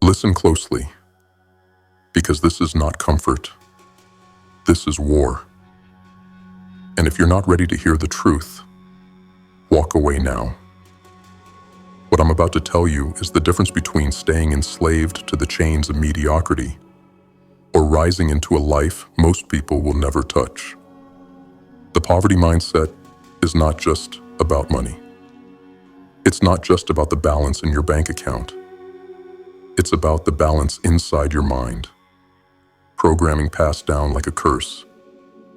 Listen closely, because this is not comfort. This is war. And if you're not ready to hear the truth, walk away now. What I'm about to tell you is the difference between staying enslaved to the chains of mediocrity or rising into a life most people will never touch. The poverty mindset is not just about money. It's not just about the balance in your bank account. It's about the balance inside your mind. Programming passed down like a curse,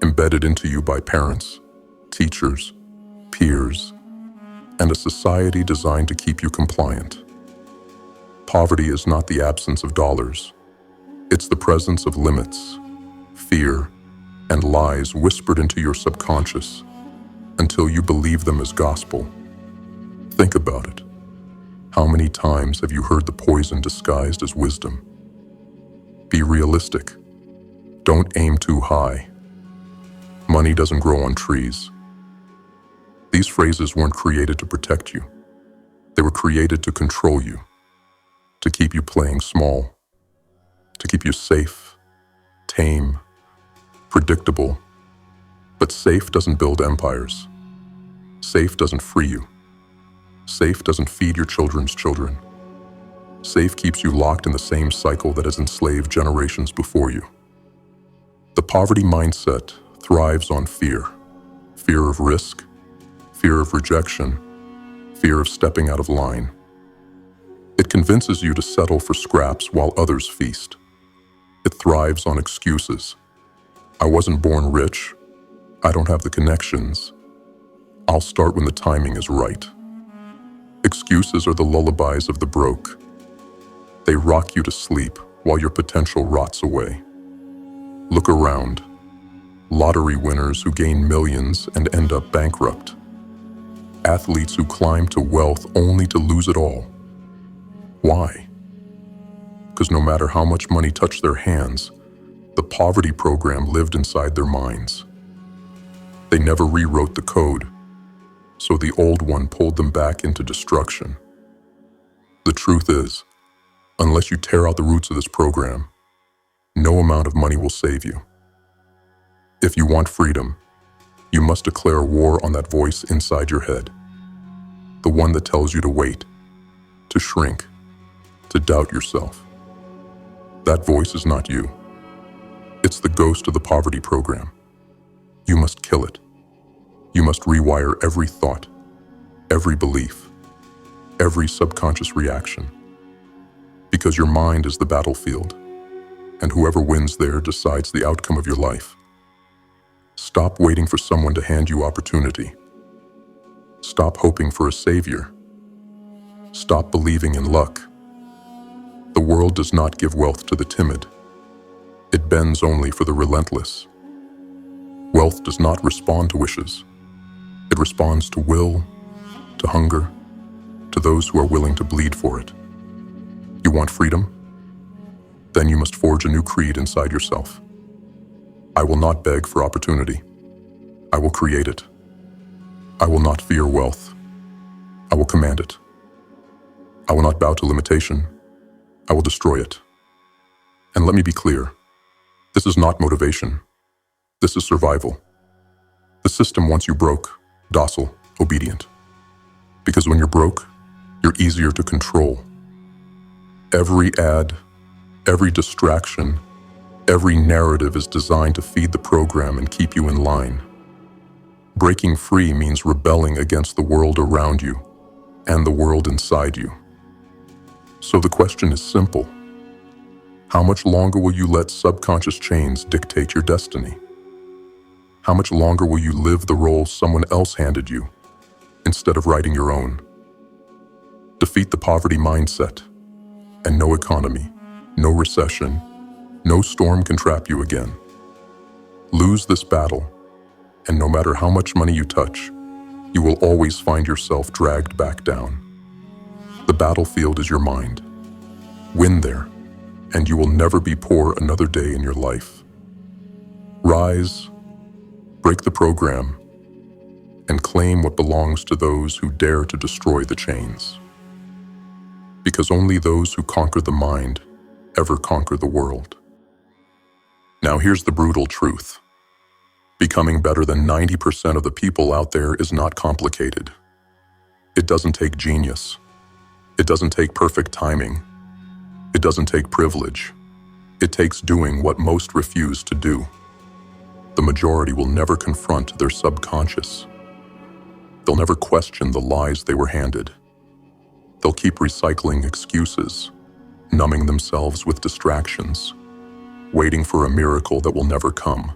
embedded into you by parents, teachers, peers, and a society designed to keep you compliant. Poverty is not the absence of dollars. It's the presence of limits, fear, and lies whispered into your subconscious until you believe them as gospel. Think about it. How many times have you heard the poison disguised as wisdom? Be realistic. Don't aim too high. Money doesn't grow on trees. These phrases weren't created to protect you. They were created to control you, to keep you playing small, to keep you safe, tame, predictable. But safe doesn't build empires. Safe doesn't free you. Safe doesn't feed your children's children. Safe keeps you locked in the same cycle that has enslaved generations before you. The poverty mindset thrives on fear. Fear of risk, fear of rejection, fear of stepping out of line. It convinces you to settle for scraps while others feast. It thrives on excuses. I wasn't born rich. I don't have the connections. I'll start when the timing is right. Excuses are the lullabies of the broke. They rock you to sleep while your potential rots away. Look around. Lottery winners who gain millions and end up bankrupt. Athletes who climb to wealth only to lose it all. Why? Because no matter how much money touched their hands, the poverty program lived inside their minds. They never rewrote the code, so the old one pulled them back into destruction. The truth is, unless you tear out the roots of this program, no amount of money will save you. If you want freedom, you must declare war on that voice inside your head. The one that tells you to wait, to shrink, to doubt yourself. That voice is not you. It's the ghost of the poverty program. You must kill it. You must rewire every thought, every belief, every subconscious reaction. Because your mind is the battlefield, and whoever wins there decides the outcome of your life. Stop waiting for someone to hand you opportunity. Stop hoping for a savior. Stop believing in luck. The world does not give wealth to the timid. It bends only for the relentless. Wealth does not respond to wishes. It responds to will, to hunger, to those who are willing to bleed for it. You want freedom? Then you must forge a new creed inside yourself. I will not beg for opportunity. I will create it. I will not fear wealth. I will command it. I will not bow to limitation. I will destroy it. And let me be clear, this is not motivation. This is survival. The system wants you broke, docile, obedient. Because when you're broke, you're easier to control. Every ad, every distraction, every narrative is designed to feed the program and keep you in line. Breaking free means rebelling against the world around you and the world inside you. So the question is simple. How much longer will you let subconscious chains dictate your destiny? How much longer will you live the role someone else handed you instead of writing your own? Defeat the poverty mindset, and no economy, no recession, no storm can trap you again. Lose this battle, and no matter how much money you touch, you will always find yourself dragged back down. The battlefield is your mind. Win there, and you will never be poor another day in your life. Rise, break the program, and claim what belongs to those who dare to destroy the chains. because only those who conquer the mind ever conquer the world. Now here's the brutal truth. Becoming better than 90% of the people out there is not complicated. It doesn't take genius. It doesn't take perfect timing. It doesn't take privilege. It takes doing what most refuse to do. The majority will never confront their subconscious. They'll never question the lies they were handed. They'll keep recycling excuses, numbing themselves with distractions, waiting for a miracle that will never come.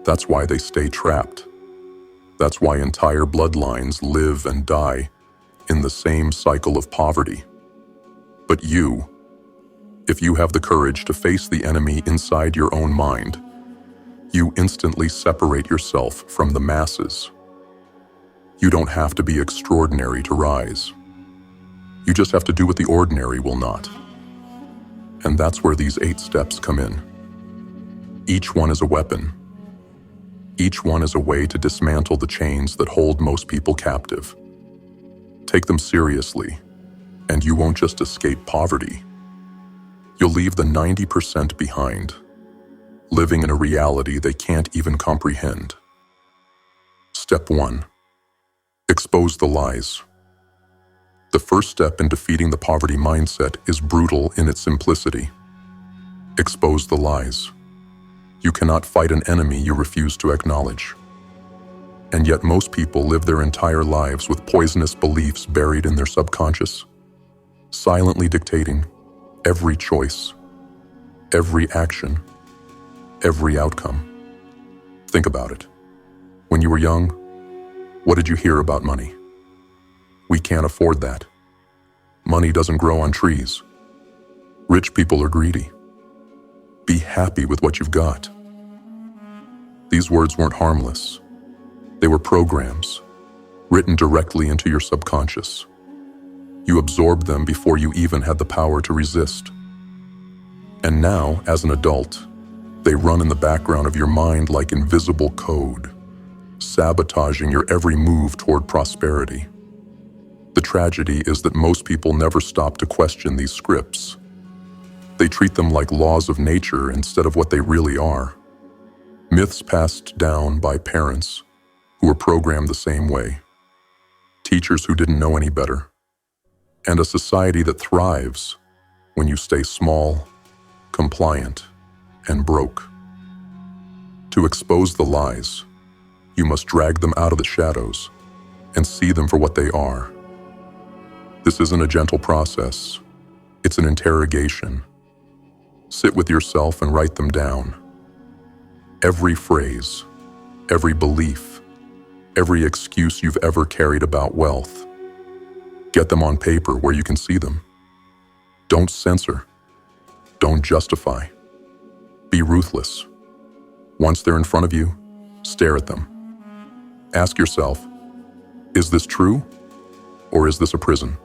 That's why they stay trapped. That's why entire bloodlines live and die in the same cycle of poverty. But you, if you have the courage to face the enemy inside your own mind, you instantly separate yourself from the masses. You don't have to be extraordinary to rise. You just have to do what the ordinary will not. And that's where these 8 steps come in. Each one is a weapon. Each one is a way to dismantle the chains that hold most people captive. Take them seriously, and you won't just escape poverty. You'll leave the 90% behind, living in a reality they can't even comprehend. Step 1. Expose the lies. The first step in defeating the poverty mindset is brutal in its simplicity. Expose the lies. You cannot fight an enemy you refuse to acknowledge. And yet most people live their entire lives with poisonous beliefs buried in their subconscious, silently dictating every choice, every action, every outcome. Think about it. When you were young, what did you hear about money? We can't afford that. Money doesn't grow on trees. Rich people are greedy. Be happy with what you've got. These words weren't harmless. They were programs, written directly into your subconscious. You absorbed them before you even had the power to resist. And now, as an adult, they run in the background of your mind like invisible code, sabotaging your every move toward prosperity. The tragedy is that most people never stop to question these scripts. They treat them like laws of nature instead of what they really are. Myths passed down by parents who were programmed the same way, teachers who didn't know any better, and a society that thrives when you stay small, compliant, and broke. To expose the lies, you must drag them out of the shadows and see them for what they are. This isn't a gentle process. It's an interrogation. Sit with yourself and write them down. Every phrase, every belief, every excuse you've ever carried about wealth. Get them on paper where you can see them. Don't censor. Don't justify. Be ruthless. Once they're in front of you, stare at them. Ask yourself, is this true, or is this a prison?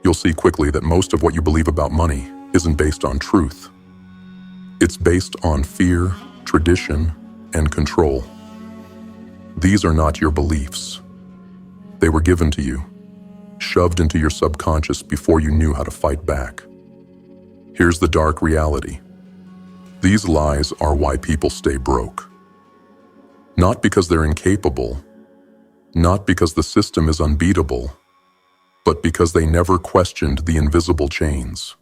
You'll see quickly that most of what you believe about money isn't based on truth. It's based on fear, tradition, and control. These are not your beliefs. They were given to you, shoved into your subconscious before you knew how to fight back. Here's the dark reality. These lies are why people stay broke. Not because they're incapable, not because the system is unbeatable, but because they never questioned the invisible chains.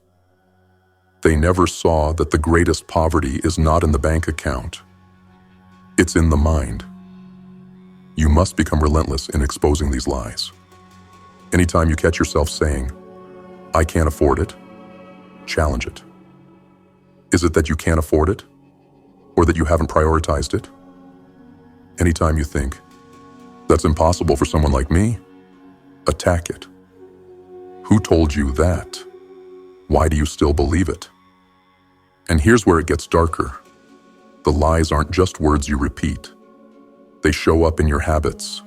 They never saw that the greatest poverty is not in the bank account. It's in the mind. You must become relentless in exposing these lies. Anytime you catch yourself saying, "I can't afford it," challenge it. Is it that you can't afford it, or that you haven't prioritized it? Anytime you think, "That's impossible for someone like me," attack it. Who told you that? Why do you still believe it? And here's where it gets darker. The lies aren't just words you repeat. They show up in your habits.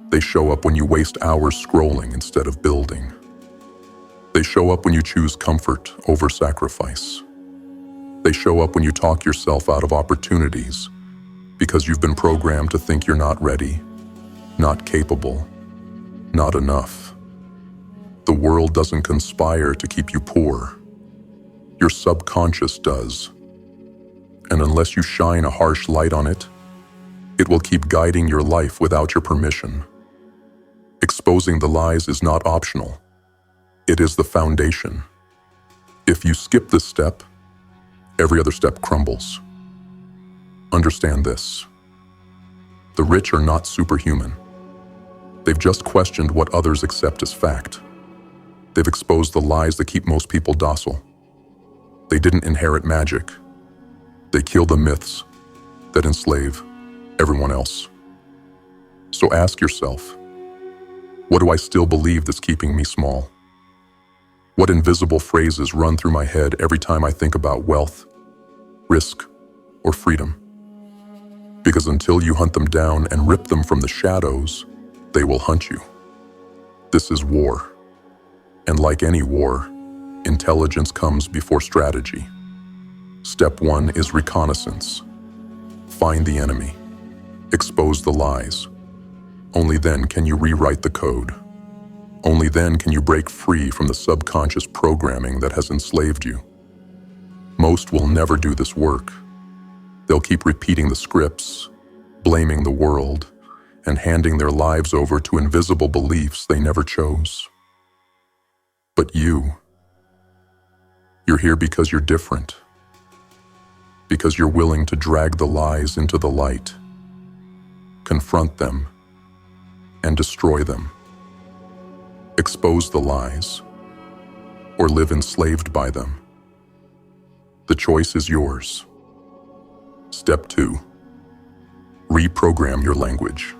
They show up when you waste hours scrolling instead of building. They show up when you choose comfort over sacrifice. They show up when you talk yourself out of opportunities because you've been programmed to think you're not ready, not capable, not enough. The world doesn't conspire to keep you poor. Your subconscious does. And unless you shine a harsh light on it, it will keep guiding your life without your permission. Exposing the lies is not optional. It is the foundation. If you skip this step, every other step crumbles. Understand this. The rich are not superhuman. They've just questioned what others accept as fact. They've exposed the lies that keep most people docile. They didn't inherit magic. They killed the myths that enslave everyone else. So ask yourself, what do I still believe that's keeping me small? What invisible phrases run through my head every time I think about wealth, risk, or freedom? Because until you hunt them down and rip them from the shadows, they will hunt you. This is war. And like any war, intelligence comes before strategy. Step 1 is reconnaissance. Find the enemy. Expose the lies. Only then can you rewrite the code. Only then can you break free from the subconscious programming that has enslaved you. Most will never do this work. They'll keep repeating the scripts, blaming the world, and handing their lives over to invisible beliefs they never chose. But you're here because you're different. Because you're willing to drag the lies into the light, confront them, and destroy them. Expose the lies, or live enslaved by them. The choice is yours. Step 2. Reprogram your language.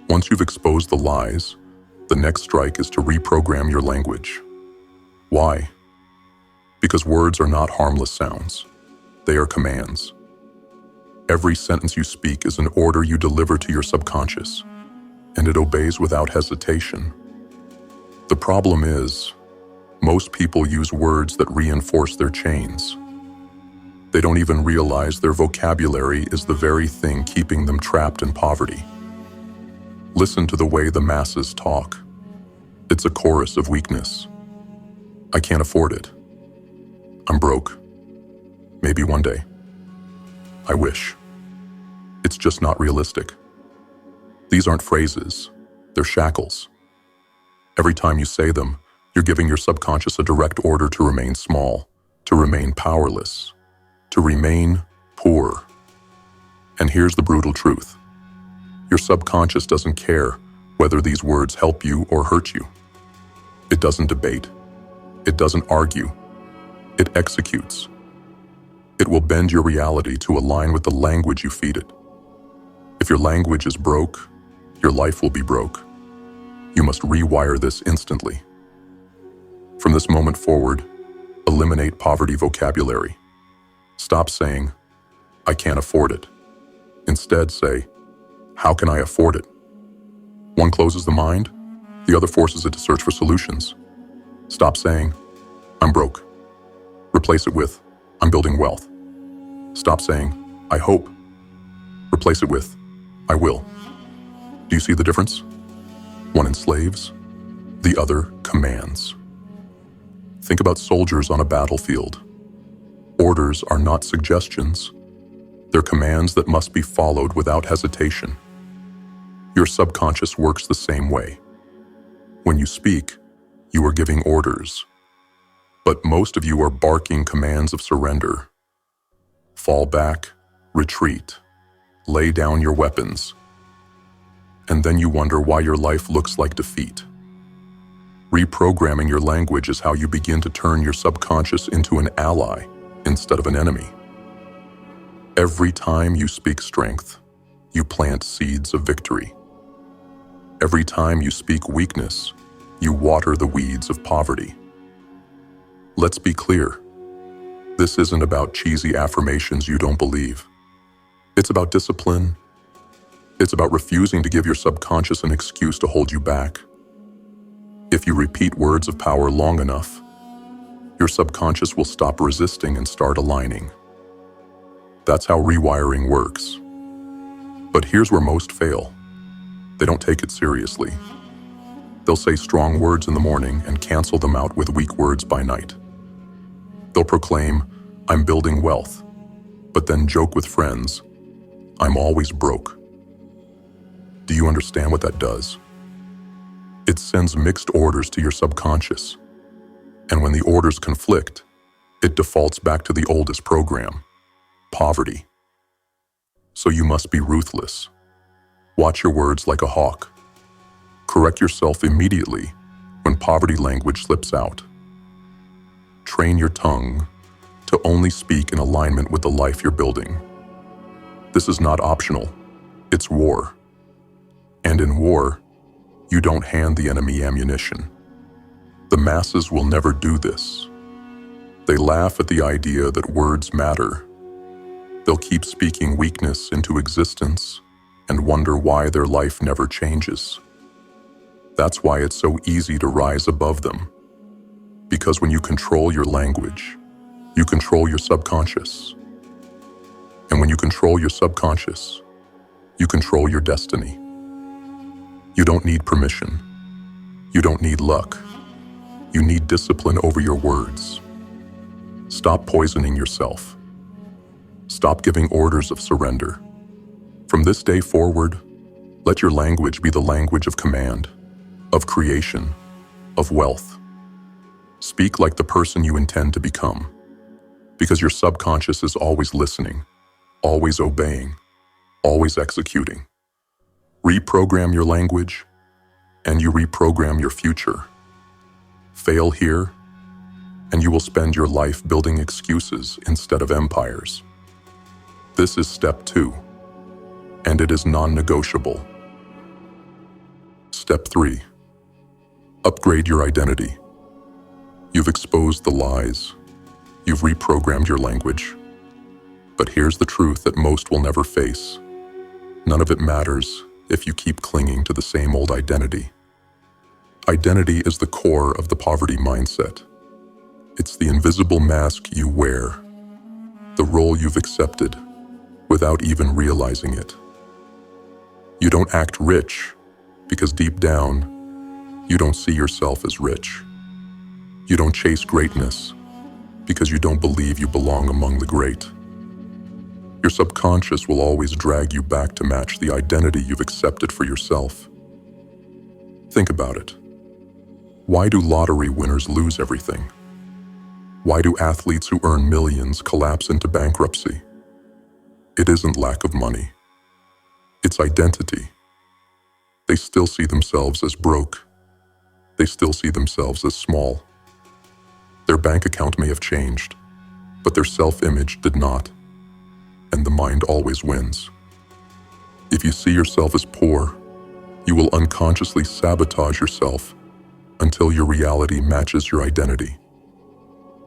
Once you've exposed the lies, the next strike is to reprogram your language. Why? Because words are not harmless sounds. They are commands. Every sentence you speak is an order you deliver to your subconscious, and it obeys without hesitation. The problem is, most people use words that reinforce their chains. They don't even realize their vocabulary is the very thing keeping them trapped in poverty. Listen to the way the masses talk. It's a chorus of weakness. I can't afford it. I'm broke. Maybe one day. I wish. It's just not realistic. These aren't phrases. They're shackles. Every time you say them, you're giving your subconscious a direct order to remain small, to remain powerless, to remain poor. And here's the brutal truth. Your subconscious doesn't care whether these words help you or hurt you. It doesn't debate. It doesn't argue. It executes. It will bend your reality to align with the language you feed it. If your language is broke, your life will be broke. You must rewire this instantly. From this moment forward, eliminate poverty vocabulary. Stop saying, I can't afford it. Instead say, how can I afford it? One closes the mind, the other forces it to search for solutions. Stop saying, I'm broke. Replace it with, I'm building wealth. Stop saying, I hope. Replace it with, I will. Do you see the difference? One enslaves, the other commands. Think about soldiers on a battlefield. Orders are not suggestions. They're commands that must be followed without hesitation. Your subconscious works the same way. When you speak, you are giving orders. But most of you are barking commands of surrender. Fall back, retreat, lay down your weapons. And then you wonder why your life looks like defeat. Reprogramming your language is how you begin to turn your subconscious into an ally instead of an enemy. Every time you speak strength, you plant seeds of victory. Every time you speak weakness, you water the weeds of poverty. Let's be clear. This isn't about cheesy affirmations you don't believe. It's about discipline. It's about refusing to give your subconscious an excuse to hold you back. If you repeat words of power long enough, your subconscious will stop resisting and start aligning. That's how rewiring works. But here's where most fail. They don't take it seriously. They'll say strong words in the morning and cancel them out with weak words by night. They'll proclaim, "I'm building wealth," but then joke with friends, "I'm always broke." Do you understand what that does? It sends mixed orders to your subconscious, and when the orders conflict, it defaults back to the oldest program, poverty. So you must be ruthless. Watch your words like a hawk. Correct yourself immediately when poverty language slips out. Train your tongue to only speak in alignment with the life you're building. This is not optional, it's war. And in war, you don't hand the enemy ammunition. The masses will never do this. They laugh at the idea that words matter. They'll keep speaking weakness into existence and wonder why their life never changes. That's why it's so easy to rise above them. Because when you control your language, you control your subconscious. And when you control your subconscious, you control your destiny. You don't need permission. You don't need luck. You need discipline over your words. Stop poisoning yourself. Stop giving orders of surrender. From this day forward, let your language be the language of command, of creation, of wealth. Speak like the person you intend to become, because your subconscious is always listening, always obeying, always executing. Reprogram your language, and you reprogram your future. Fail here, and you will spend your life building excuses instead of empires. This is step 2, and it is non-negotiable. Step 3. Upgrade your identity. You've exposed the lies. You've reprogrammed your language. But here's the truth that most will never face. None of it matters if you keep clinging to the same old identity. Identity is the core of the poverty mindset. It's the invisible mask you wear, the role you've accepted, without even realizing it. You don't act rich because deep down, you don't see yourself as rich. You don't chase greatness because you don't believe you belong among the great. Your subconscious will always drag you back to match the identity you've accepted for yourself. Think about it. Why do lottery winners lose everything? Why do athletes who earn millions collapse into bankruptcy? It isn't lack of money. It's identity. They still see themselves as broke. They still see themselves as small. Their bank account may have changed, but their self-image did not. And the mind always wins. If you see yourself as poor, you will unconsciously sabotage yourself until your reality matches your identity.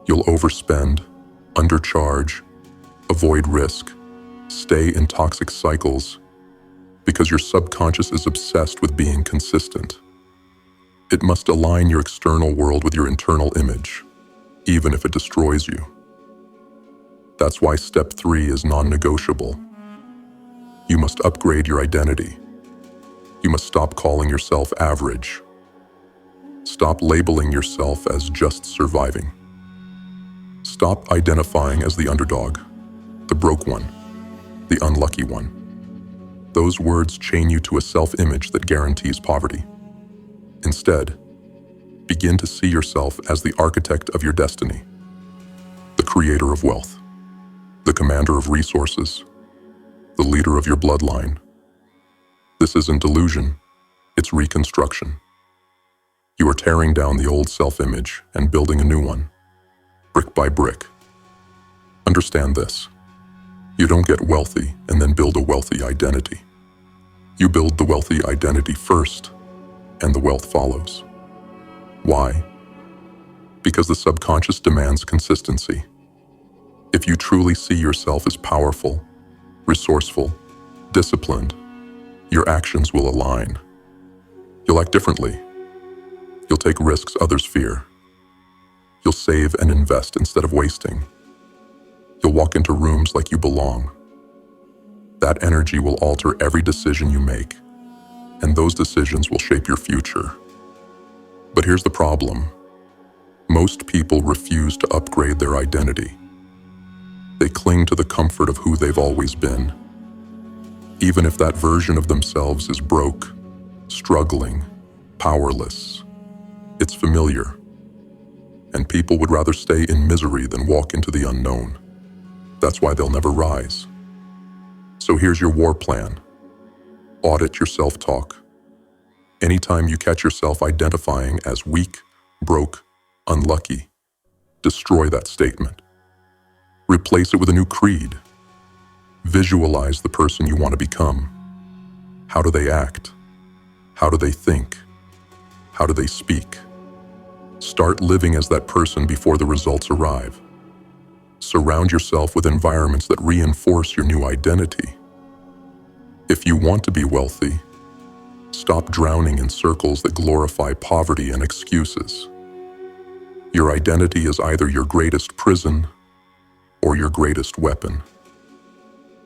You'll overspend, undercharge, avoid risk, stay in toxic cycles, because your subconscious is obsessed with being consistent. It must align your external world with your internal image, even if it destroys you. That's why step 3 is non-negotiable. You must upgrade your identity. You must stop calling yourself average. Stop labeling yourself as just surviving. Stop identifying as the underdog, the broke one, the unlucky one. Those words chain you to a self-image that guarantees poverty. Instead, begin to see yourself as the architect of your destiny, the creator of wealth, the commander of resources, the leader of your bloodline. This isn't delusion, it's reconstruction. You are tearing down the old self-image and building a new one, brick by brick. Understand this. You don't get wealthy and then build a wealthy identity. You build the wealthy identity first, and the wealth follows. Why? Because the subconscious demands consistency. If you truly see yourself as powerful, resourceful, disciplined, your actions will align. You'll act differently. You'll take risks others fear. You'll save and invest instead of wasting. You'll walk into rooms like you belong. That energy will alter every decision you make, and those decisions will shape your future. But here's the problem. Most people refuse to upgrade their identity. They cling to the comfort of who they've always been, even if that version of themselves is broke, struggling, powerless. It's familiar, and people would rather stay in misery than walk into the unknown. That's why they'll never rise. So here's your war plan. Audit your self-talk. Anytime you catch yourself identifying as weak, broke, unlucky, destroy that statement. Replace it with a new creed. Visualize the person you want to become. How do they act? How do they think? How do they speak? Start living as that person before the results arrive. Surround yourself with environments that reinforce your new identity. If you want to be wealthy, stop drowning in circles that glorify poverty and excuses. Your identity is either your greatest prison or your greatest weapon.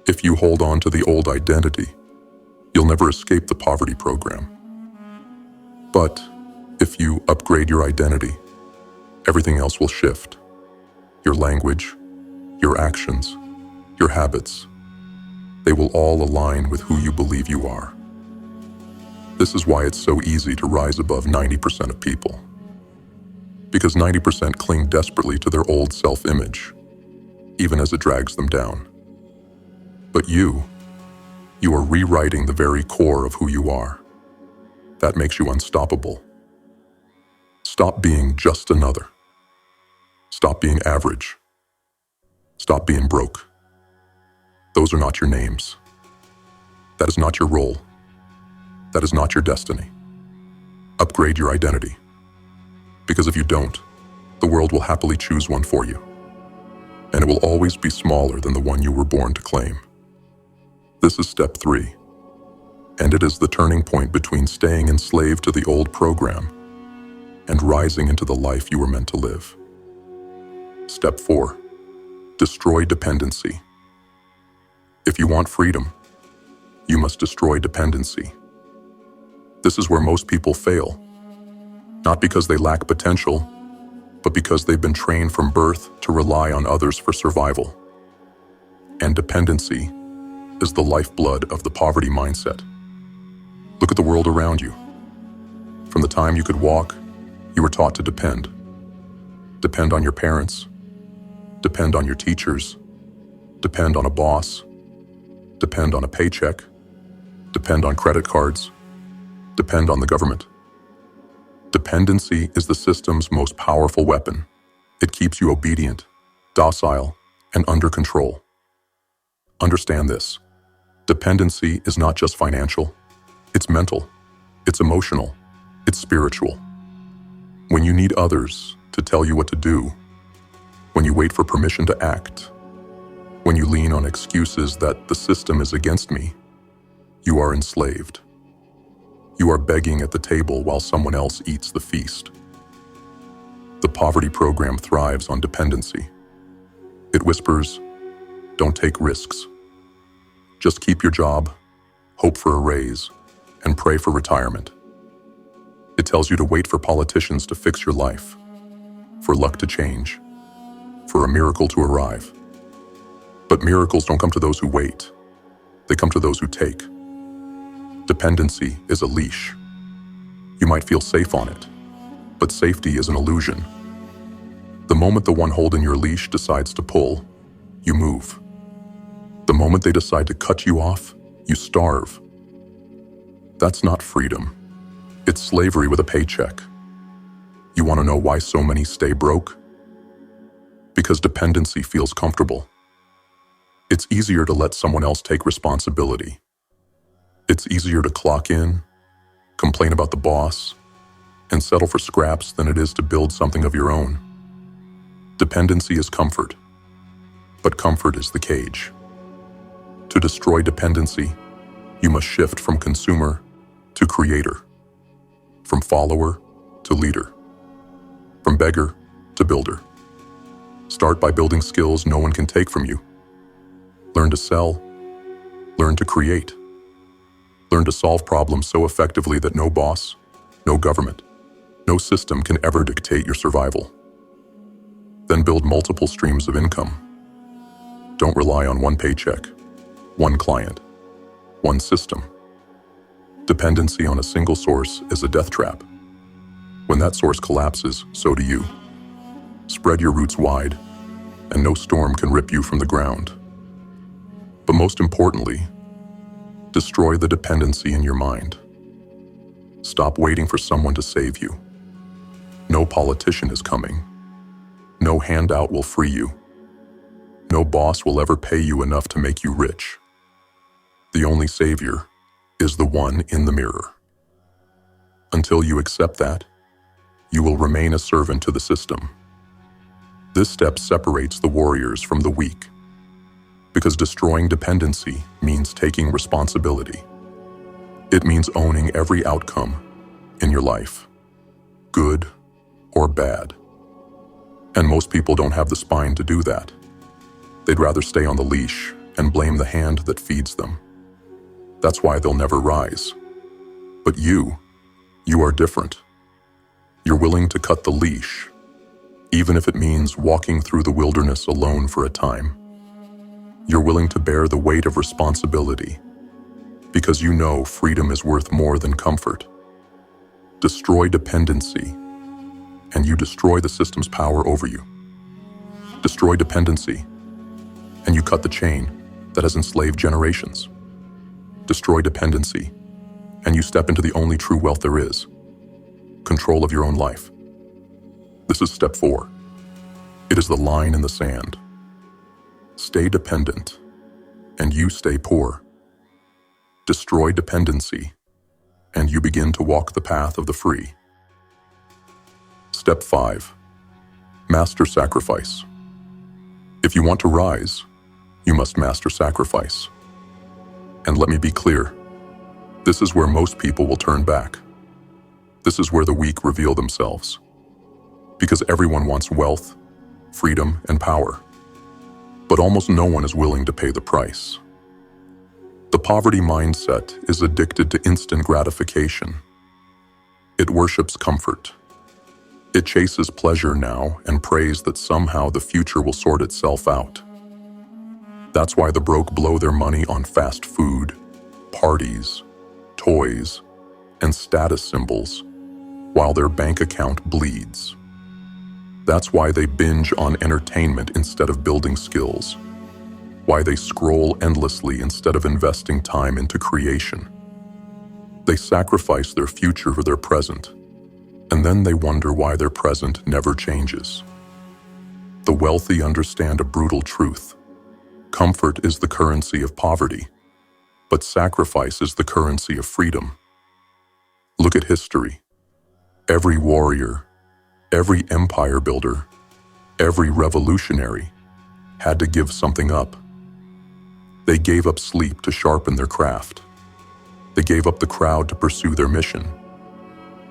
If you hold on to the old identity, you'll never escape the poverty program. But if you upgrade your identity, everything else will shift. Your language, your actions, your habits, they will all align with who you believe you are. This is why it's so easy to rise above 90% of people. Because 90% cling desperately to their old self-image, even as it drags them down. But you are rewriting the very core of who you are. That makes you unstoppable. Stop being just another. Stop being average. Stop being broke. Those are not your names. That is not your role. That is not your destiny. Upgrade your identity. Because if you don't, the world will happily choose one for you. And it will always be smaller than the one you were born to claim. This is step 3. And it is the turning point between staying enslaved to the old program and rising into the life you were meant to live. Step 4. Destroy dependency. If you want freedom, you must destroy dependency. This is where most people fail, not because they lack potential, but because they've been trained from birth to rely on others for survival. And dependency is the lifeblood of the poverty mindset. Look at the world around you. From the time you could walk, you were taught to depend. Depend on your parents. Depend on your teachers. Depend on a boss. Depend on a paycheck. Depend on credit cards. Depend on the government. Dependency is the system's most powerful weapon. It keeps you obedient, docile, and under control. Understand this. Dependency is not just financial. It's mental. It's emotional. It's spiritual. When you need others to tell you what to do, when you wait for permission to act, when you lean on excuses that the system is against me, you are enslaved. You are begging at the table while someone else eats the feast. The poverty program thrives on dependency. It whispers, don't take risks. Just keep your job, hope for a raise, and pray for retirement. It tells you to wait for politicians to fix your life, for luck to change, for a miracle to arrive. But miracles don't come to those who wait. They come to those who take. Dependency is a leash. You might feel safe on it, but safety is an illusion. The moment the one holding your leash decides to pull, you move. The moment they decide to cut you off, you starve. That's not freedom. It's slavery with a paycheck. You want to know why so many stay broke? Because dependency feels comfortable. It's easier to let someone else take responsibility. It's easier to clock in, complain about the boss, and settle for scraps than it is to build something of your own. Dependency is comfort, but comfort is the cage. To destroy dependency, you must shift from consumer to creator, from follower to leader, from beggar to builder. Start by building skills no one can take from you. Learn to sell, learn to create, learn to solve problems so effectively that no boss, no government, No system can ever dictate your survival. Then build multiple streams of income. Don't rely on one paycheck, one client, one system. Dependency on a single source is a death trap. When that source collapses, so do you. Spread your roots wide, and no storm can rip you from the ground. But most importantly, destroy the dependency in your mind. Stop waiting for someone to save you. No politician is coming. No handout will free you. No boss will ever pay you enough to make you rich. The only savior is the one in the mirror. Until you accept that, you will remain a servant to the system. This step separates the warriors from the weak, because destroying dependency means taking responsibility. It means owning every outcome in your life, good or bad. And most people don't have the spine to do that. They'd rather stay on the leash and blame the hand that feeds them. That's why they'll never rise. But you are different. You're willing to cut the leash, even if it means walking through the wilderness alone for a time. You're willing to bear the weight of responsibility, because you know freedom is worth more than comfort. Destroy dependency, and you destroy the system's power over you. Destroy dependency, and you cut the chain that has enslaved generations. Destroy dependency, and you step into the only true wealth there is, control of your own life. This is step 4. It is the line in the sand. Stay dependent, and you stay poor. Destroy dependency, and you begin to walk the path of the free. Step 5. Master sacrifice. If you want to rise, you must master sacrifice. And let me be clear, this is where most people will turn back. This is where the weak reveal themselves. Because everyone wants wealth, freedom, and power. But almost no one is willing to pay the price. The poverty mindset is addicted to instant gratification. It worships comfort. It chases pleasure now and prays that somehow the future will sort itself out. That's why the broke blow their money on fast food, parties, toys, and status symbols, while their bank account bleeds. That's why they binge on entertainment instead of building skills. Why they scroll endlessly instead of investing time into creation. They sacrifice their future for their present, and then they wonder why their present never changes. The wealthy understand a brutal truth. Comfort is the currency of poverty, but sacrifice is the currency of freedom. Look at history. Every warrior, every empire builder, every revolutionary had to give something up. They gave up sleep to sharpen their craft. They gave up the crowd to pursue their mission.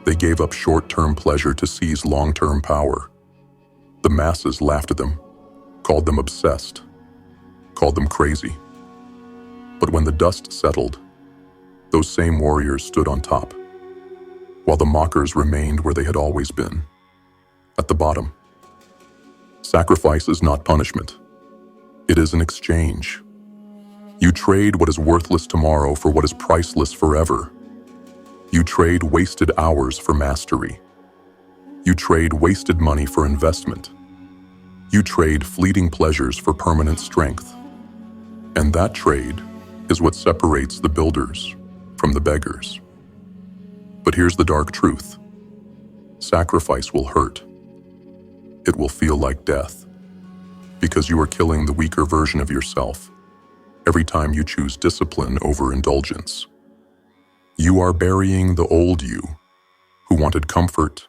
They gave up short-term pleasure to seize long-term power. The masses laughed at them, called them obsessed, called them crazy. But when the dust settled, those same warriors stood on top, while the mockers remained where they had always been, at the bottom. Sacrifice is not punishment. It is an exchange. You trade what is worthless tomorrow for what is priceless forever. You trade wasted hours for mastery. You trade wasted money for investment. You trade fleeting pleasures for permanent strength. And that trade is what separates the builders from the beggars. But here's the dark truth. Sacrifice will hurt. It will feel like death, because you are killing the weaker version of yourself every time you choose discipline over indulgence. You are burying the old you, who wanted comfort,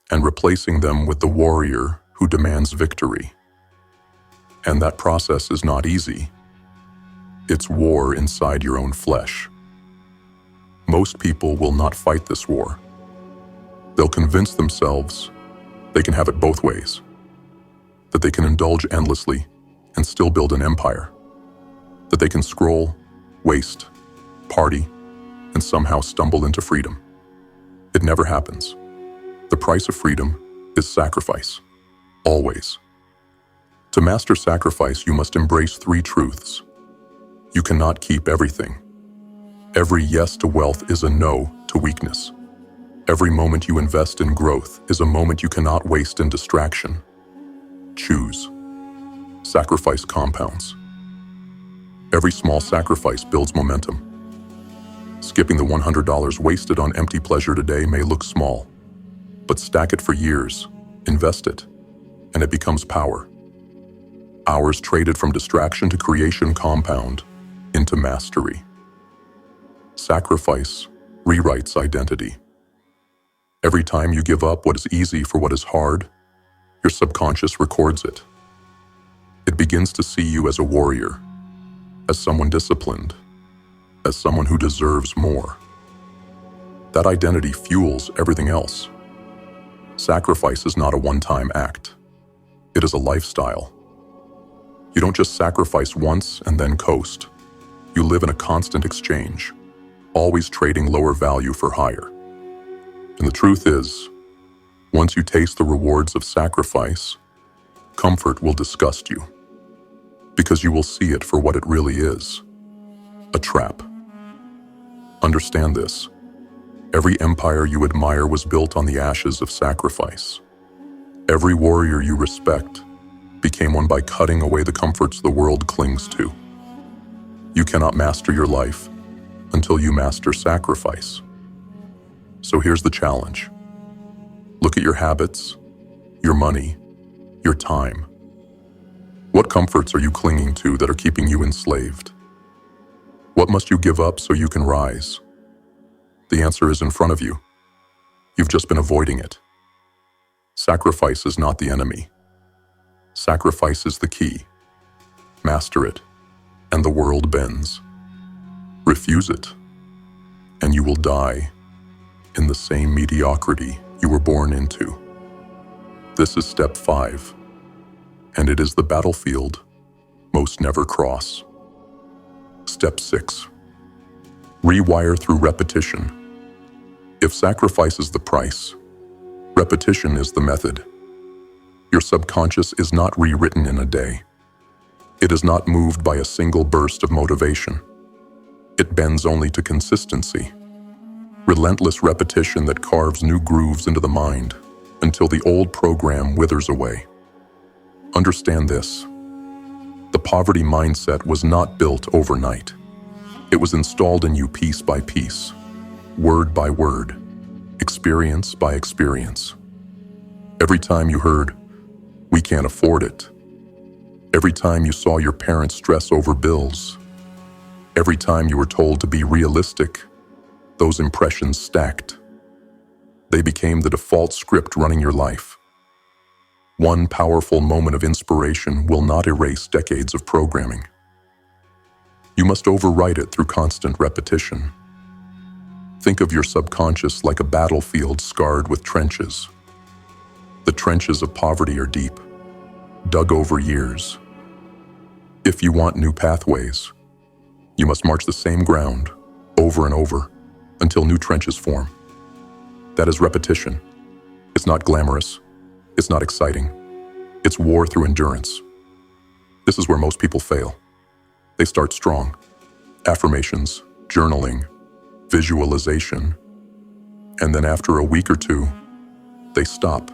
and replacing them with the warrior who demands victory. And that process is not easy. It's war inside your own flesh. Most people will not fight this war. They'll convince themselves they can have it both ways, that they can indulge endlessly and still build an empire, that they can scroll, waste, party, and somehow stumble into freedom. It never happens. The price of freedom is sacrifice, always. To master sacrifice, you must embrace 3 truths. You cannot keep everything. Every yes to wealth is a no to weakness. Every moment you invest in growth is a moment you cannot waste in distraction. Choose. Sacrifice compounds. Every small sacrifice builds momentum. Skipping the $100 wasted on empty pleasure today may look small, but stack it for years, invest it, and it becomes power. Hours traded from distraction to creation compound into mastery. Sacrifice rewrites identity. Every time you give up what is easy for what is hard, your subconscious records it. It begins to see you as a warrior, as someone disciplined, as someone who deserves more. That identity fuels everything else. Sacrifice is not a one-time act. It is a lifestyle. You don't just sacrifice once and then coast. You live in a constant exchange, always trading lower value for higher. And the truth is, once you taste the rewards of sacrifice, comfort will disgust you, because you will see it for what it really is, a trap. Understand this. Every empire you admire was built on the ashes of sacrifice. Every warrior you respect became one by cutting away the comforts the world clings to. You cannot master your life until you master sacrifice. So here's the challenge. Look at your habits, your money, your time. What comforts are you clinging to that are keeping you enslaved? What must you give up so you can rise? The answer is in front of you. You've just been avoiding it. Sacrifice is not the enemy. Sacrifice is the key. Master it, and the world bends. Refuse it, and you will die in the same mediocrity you were born into. This is step 5, and it is the battlefield most never cross. Step 6. Rewire through repetition. If sacrifice is the price, repetition is the method. Your subconscious is not rewritten in a day. It is not moved by a single burst of motivation. It bends only to consistency. Relentless repetition that carves new grooves into the mind until the old program withers away. Understand this. The poverty mindset was not built overnight. It was installed in you piece by piece, word by word, experience by experience. Every time you heard, "We can't afford it," every time you saw your parents stress over bills, every time you were told to be realistic, those impressions stacked. They became the default script running your life. One powerful moment of inspiration will not erase decades of programming. You must overwrite it through constant repetition. Think of your subconscious like a battlefield scarred with trenches. The trenches of poverty are deep, dug over years. If you want new pathways, you must march the same ground over and over until new trenches form. That is repetition. It's not glamorous. It's not exciting. It's war through endurance. This is where most people fail. They start strong. Affirmations, journaling, visualization, and then after a week or two, they stop.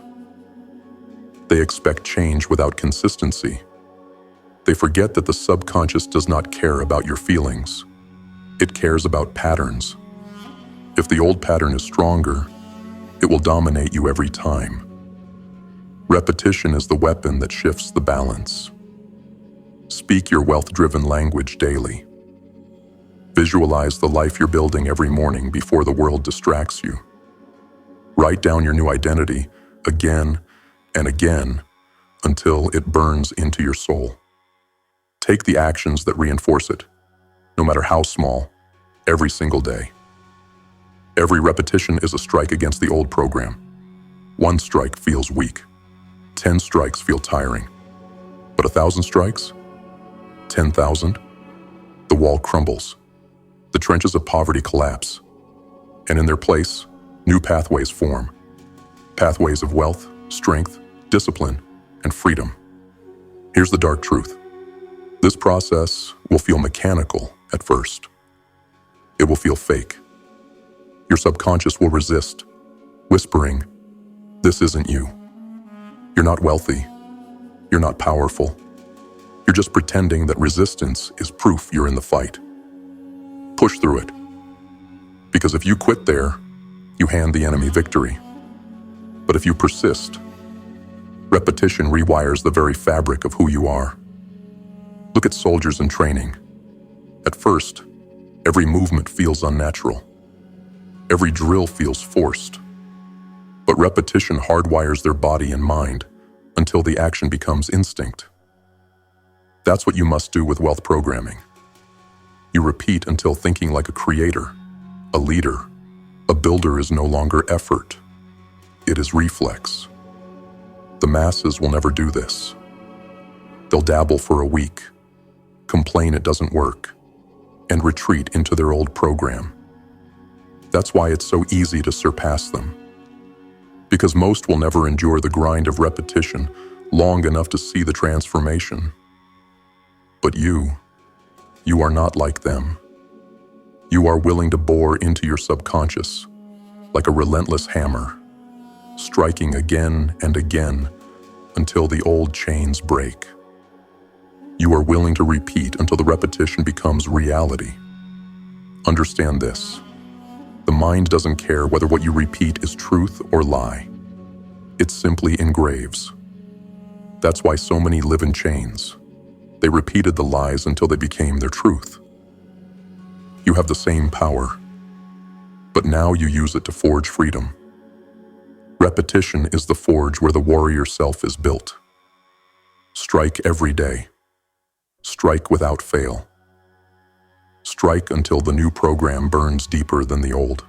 They expect change without consistency. They forget that the subconscious does not care about your feelings. It cares about patterns. If the old pattern is stronger, it will dominate you every time. Repetition is the weapon that shifts the balance. Speak your wealth-driven language daily. Visualize the life you're building every morning before the world distracts you. Write down your new identity again and again until it burns into your soul. Take the actions that reinforce it, no matter how small, every single day. Every repetition is a strike against the old program. 1 strike feels weak. 10 strikes feel tiring. But 1,000 strikes? 10,000? The wall crumbles. The trenches of poverty collapse. And in their place, new pathways form. pathways of wealth, strength, discipline, and freedom. Here's the dark truth. This process will feel mechanical at first. It will feel fake. Your subconscious will resist, whispering, "This isn't you. You're not wealthy. You're not powerful. You're just pretending that resistance is proof you're in the fight." Push through it. Because if you quit there, you hand the enemy victory. But if you persist, repetition rewires the very fabric of who you are. Look at soldiers in training. At first, every movement feels unnatural. Every drill feels forced. But repetition hardwires their body and mind until the action becomes instinct. That's what you must do with wealth programming. You repeat until thinking like a creator, a leader, a builder is no longer effort. It is reflex. The masses will never do this. They'll dabble for a week, complain it doesn't work, and retreat into their old program. That's why it's so easy to surpass them. Because most will never endure the grind of repetition long enough to see the transformation. But you are not like them. You are willing to bore into your subconscious like a relentless hammer, striking again and again until the old chains break. You are willing to repeat until the repetition becomes reality. Understand this. The mind doesn't care whether what you repeat is truth or lie. It simply engraves. That's why so many live in chains. They repeated the lies until they became their truth. You have the same power, but now you use it to forge freedom. Repetition is the forge where the warrior self is built. Strike every day. Strike without fail. Strike until the new program burns deeper than the old.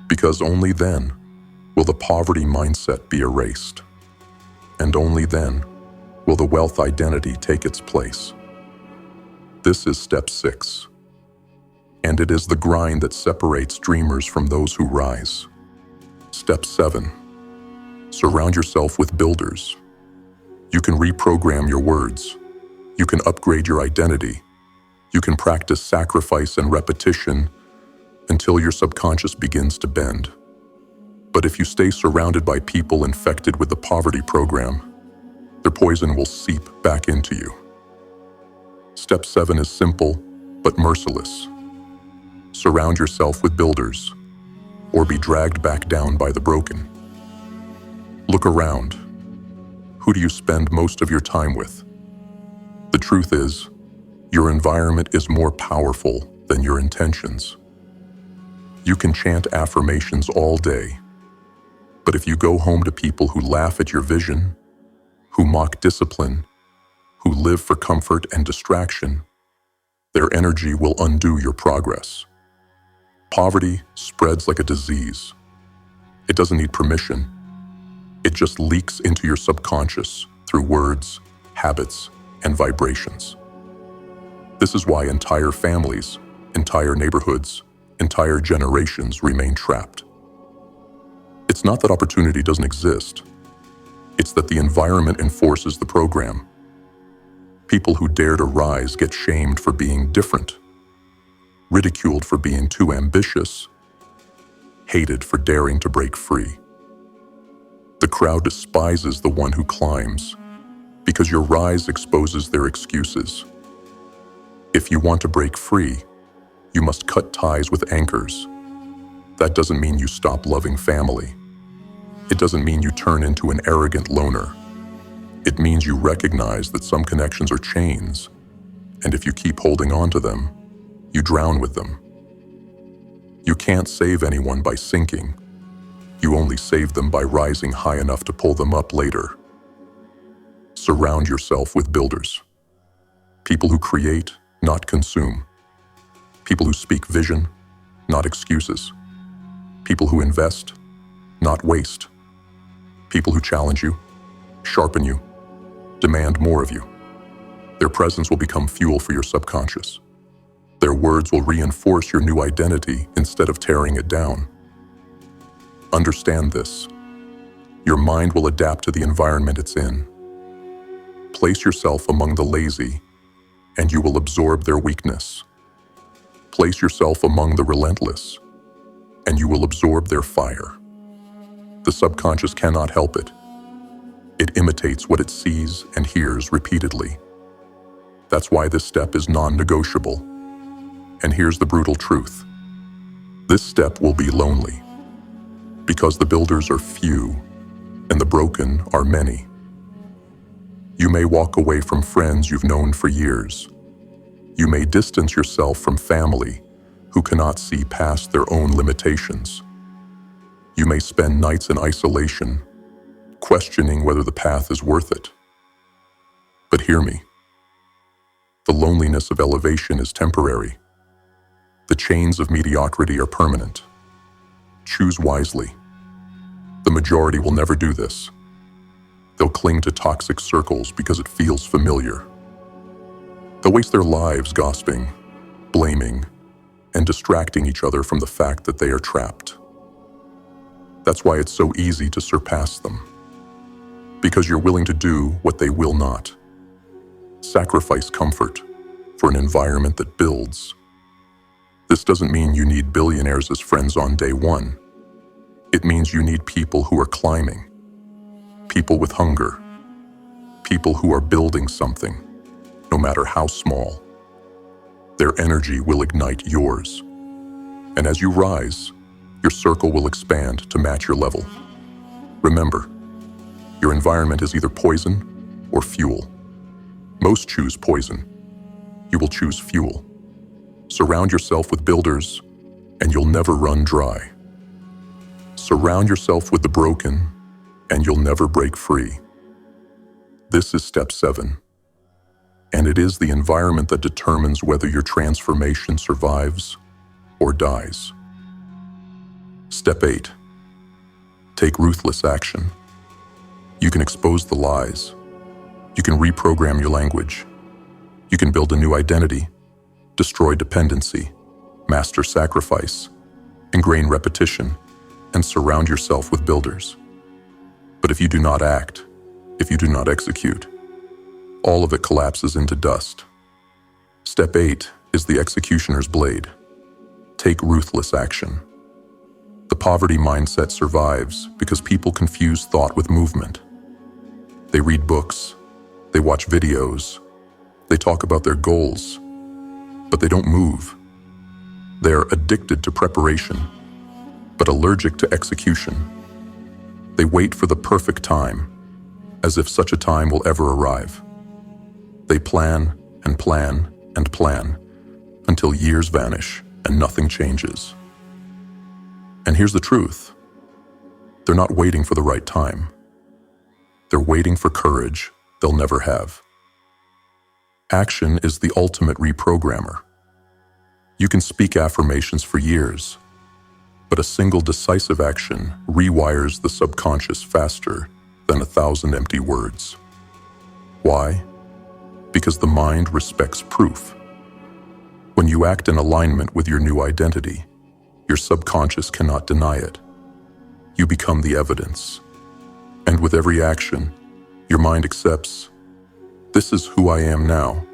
Because only then will the poverty mindset be erased. And only then will the wealth identity take its place. This is step 6. And it is the grind that separates dreamers from those who rise. Step 7. Surround yourself with builders. You can reprogram your words. You can upgrade your identity. You can practice sacrifice and repetition until your subconscious begins to bend. But if you stay surrounded by people infected with the poverty program, their poison will seep back into you. Step 7 is simple, but merciless. Surround yourself with builders, or be dragged back down by the broken. Look around. Who do you spend most of your time with? The truth is, your environment is more powerful than your intentions. You can chant affirmations all day, but if you go home to people who laugh at your vision, who mock discipline, who live for comfort and distraction, their energy will undo your progress. Poverty spreads like a disease. It doesn't need permission. It just leaks into your subconscious through words, habits, and vibrations. This is why entire families, entire neighborhoods, entire generations remain trapped. It's not that opportunity doesn't exist. It's that the environment enforces the program. People who dare to rise get shamed for being different, ridiculed for being too ambitious, hated for daring to break free. The crowd despises the one who climbs because your rise exposes their excuses. If you want to break free, you must cut ties with anchors. That doesn't mean you stop loving family. It doesn't mean you turn into an arrogant loner. It means you recognize that some connections are chains, and if you keep holding on to them, you drown with them. You can't save anyone by sinking. You only save them by rising high enough to pull them up later. Surround yourself with builders. People who create, not consume. People who speak vision, not excuses. People who invest, not waste. People who challenge you, sharpen you, demand more of you. Their presence will become fuel for your subconscious. Their words will reinforce your new identity instead of tearing it down. Understand this. Your mind will adapt to the environment it's in. Place yourself among the lazy, and you will absorb their weakness. Place yourself among the relentless, and you will absorb their fire. The subconscious cannot help it. It imitates what it sees and hears repeatedly. That's why this step is non-negotiable. And here's the brutal truth. This step will be lonely, because the builders are few, and the broken are many. You may walk away from friends you've known for years. You may distance yourself from family who cannot see past their own limitations. You may spend nights in isolation, questioning whether the path is worth it. But hear me. The loneliness of elevation is temporary. The chains of mediocrity are permanent. Choose wisely. The majority will never do this. They'll cling to toxic circles because it feels familiar. They'll waste their lives gossiping, blaming, and distracting each other from the fact that they are trapped. That's why it's so easy to surpass them. Because you're willing to do what they will not. Sacrifice comfort for an environment that builds. This doesn't mean you need billionaires as friends on day one. It means you need people who are climbing. People with hunger. People who are building something, no matter how small. Their energy will ignite yours. And as you rise, your circle will expand to match your level. Remember, your environment is either poison or fuel. Most choose poison. You will choose fuel. Surround yourself with builders, and you'll never run dry. Surround yourself with the broken, and you'll never break free. This is step 7. And it is the environment that determines whether your transformation survives or dies. Step 8. Take ruthless action. You can expose the lies. You can reprogram your language. You can build a new identity, destroy dependency, master sacrifice, ingrain repetition, and surround yourself with builders. But if you do not act, if you do not execute, all of it collapses into dust. Step 8 is the executioner's blade. Take ruthless action. The poverty mindset survives because people confuse thought with movement. They read books, they watch videos, they talk about their goals, but they don't move. They are addicted to preparation, but allergic to execution. They wait for the perfect time, as if such a time will ever arrive. They plan and plan and plan until years vanish and nothing changes. And here's the truth. They're not waiting for the right time. They're waiting for courage they'll never have. Action is the ultimate reprogrammer. You can speak affirmations for years, but a single decisive action rewires the subconscious faster than 1,000 empty words. Why? Because the mind respects proof. When you act in alignment with your new identity, your subconscious cannot deny it. You become the evidence. And with every action, your mind accepts, this is who I am now.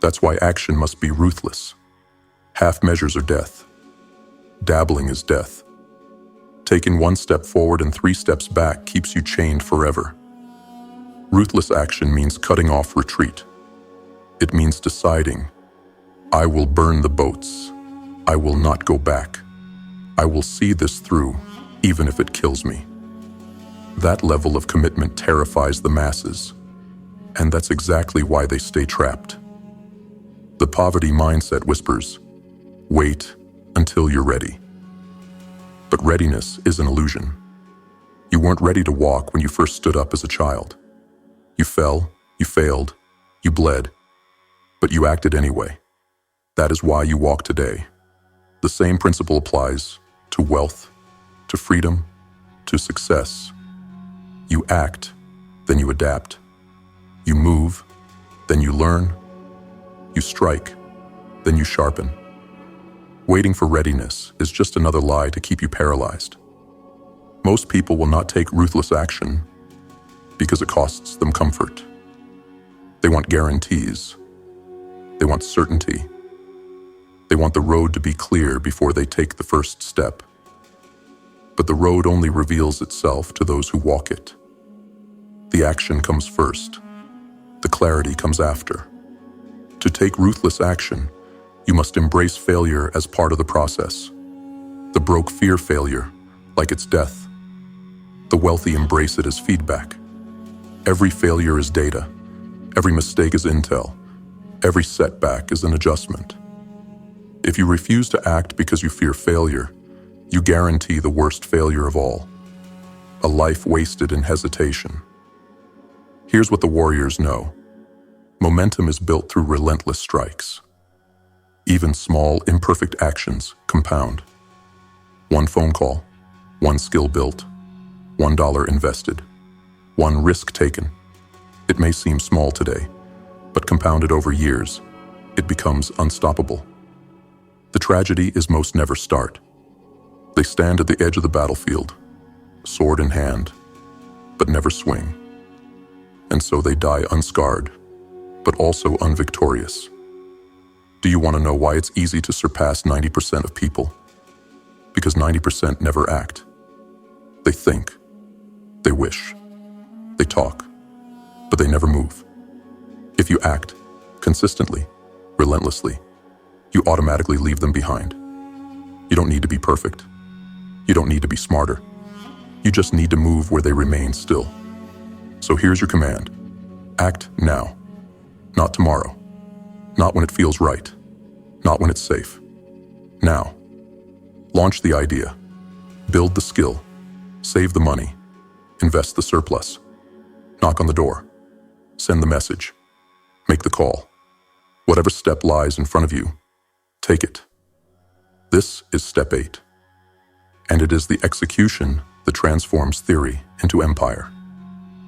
That's why action must be ruthless. Half measures are death. Dabbling is death. Taking one step forward and 3 steps back keeps you chained forever. Ruthless action means cutting off retreat. It means deciding, I will burn the boats. I will not go back. I will see this through, even if it kills me. That level of commitment terrifies the masses, and that's exactly why they stay trapped. The poverty mindset whispers, wait until you're ready. But readiness is an illusion. You weren't ready to walk when you first stood up as a child. You fell, you failed, you bled, but you acted anyway. That is why you walk today. The same principle applies to wealth, to freedom, to success. You act, then you adapt. You move, then you learn. You strike, then you sharpen. Waiting for readiness is just another lie to keep you paralyzed. Most people will not take ruthless action because it costs them comfort. They want guarantees. They want certainty. They want the road to be clear before they take the first step. But the road only reveals itself to those who walk it. The action comes first. The clarity comes after. To take ruthless action, you must embrace failure as part of the process. The broke fear failure, like it's death. The wealthy embrace it as feedback. Every failure is data. Every mistake is intel. Every setback is an adjustment. If you refuse to act because you fear failure, you guarantee the worst failure of all, a life wasted in hesitation. Here's what the warriors know. Momentum is built through relentless strikes. Even small, imperfect actions compound. One phone call, one skill built, $1 invested, one risk taken. It may seem small today, but compounded over years, it becomes unstoppable. The tragedy is most never start. They stand at the edge of the battlefield, sword in hand, but never swing. And so they die unscarred, but also unvictorious. Do you want to know why it's easy to surpass 90% of people? Because 90% never act. They think, they wish, they talk, but they never move. If you act consistently, relentlessly, you automatically leave them behind. You don't need to be perfect. You don't need to be smarter. You just need to move where they remain still. So here's your command. Act now. Not tomorrow. Not when it feels right. Not when it's safe. Now. Launch the idea. Build the skill. Save the money. Invest the surplus. Knock on the door. Send the message. Make the call. Whatever step lies in front of you, take it. This is step 8. And it is the execution that transforms theory into empire.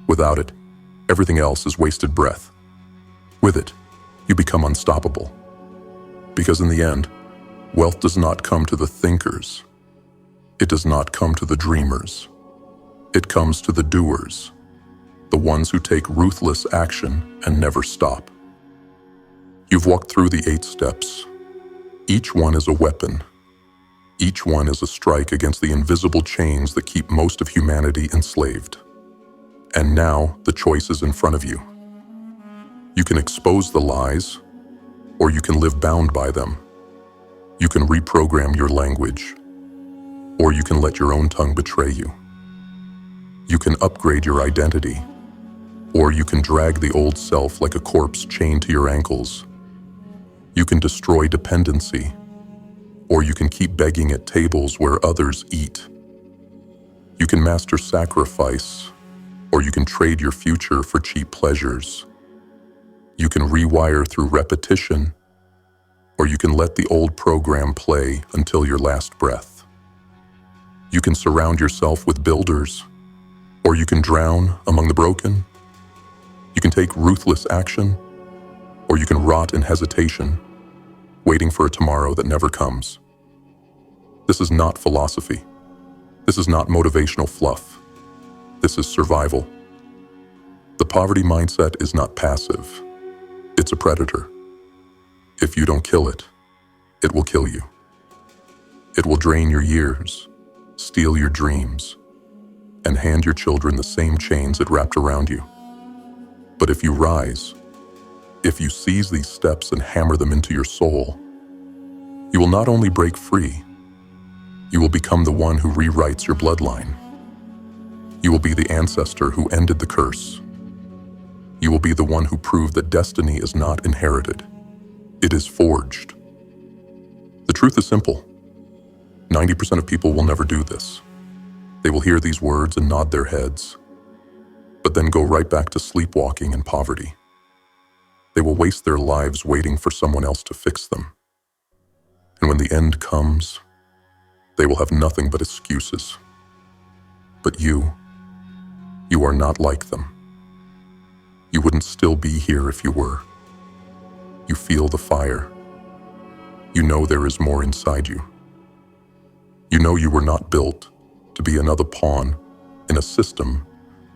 Without it, everything else is wasted breath. With it, you become unstoppable. Because in the end, wealth does not come to the thinkers. It does not come to the dreamers. It comes to the doers, the ones who take ruthless action and never stop. You've walked through the 8 steps. Each one is a weapon. Each one is a strike against the invisible chains that keep most of humanity enslaved. And now the choice is in front of you. You can expose the lies, or you can live bound by them. You can reprogram your language, or you can let your own tongue betray you. You can upgrade your identity, or you can drag the old self like a corpse chained to your ankles. You can destroy dependency, or you can keep begging at tables where others eat. You can master sacrifice, or you can trade your future for cheap pleasures. You can rewire through repetition, or you can let the old program play until your last breath. You can surround yourself with builders, or you can drown among the broken. You can take ruthless action, or you can rot in hesitation, waiting for a tomorrow that never comes. This is not philosophy. This is not motivational fluff. This is survival. The poverty mindset is not passive. It's a predator. If you don't kill it, it will kill you. It will drain your years, steal your dreams, and hand your children the same chains it wrapped around you. But if you rise, if you seize these steps and hammer them into your soul, you will not only break free, you will become the one who rewrites your bloodline. You will be the ancestor who ended the curse. You will be the one who proved that destiny is not inherited. It is forged. The truth is simple. 90% of people will never do this. They will hear these words and nod their heads, but then go right back to sleepwalking and poverty. They will waste their lives waiting for someone else to fix them. And when the end comes, they will have nothing but excuses. But you are not like them. You wouldn't still be here if you were. You feel the fire. You know there is more inside you. You know you were not built to be another pawn in a system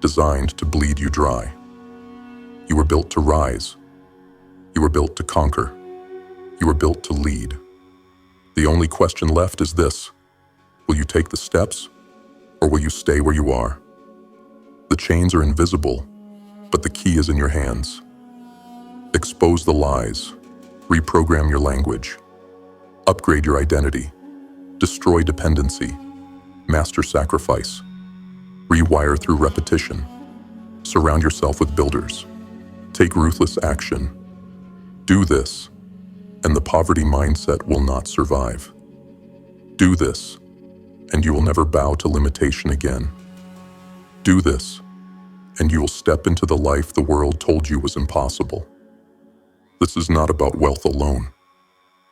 designed to bleed you dry. You were built to rise. You were built to conquer. You were built to lead. The only question left is this: will you take the steps, or will you stay where you are? The chains are invisible, but the key is in your hands. Expose the lies. Reprogram your language. Upgrade your identity. Destroy dependency. Master sacrifice. Rewire through repetition. Surround yourself with builders. Take ruthless action. Do this, and the poverty mindset will not survive. Do this, and you will never bow to limitation again. Do this, and you will step into the life the world told you was impossible. This is not about wealth alone.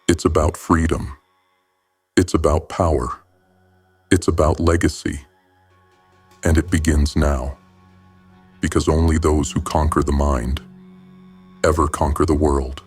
It's about freedom. It's about power. It's about legacy. And it begins now, because only those who conquer the mind ever conquer the world.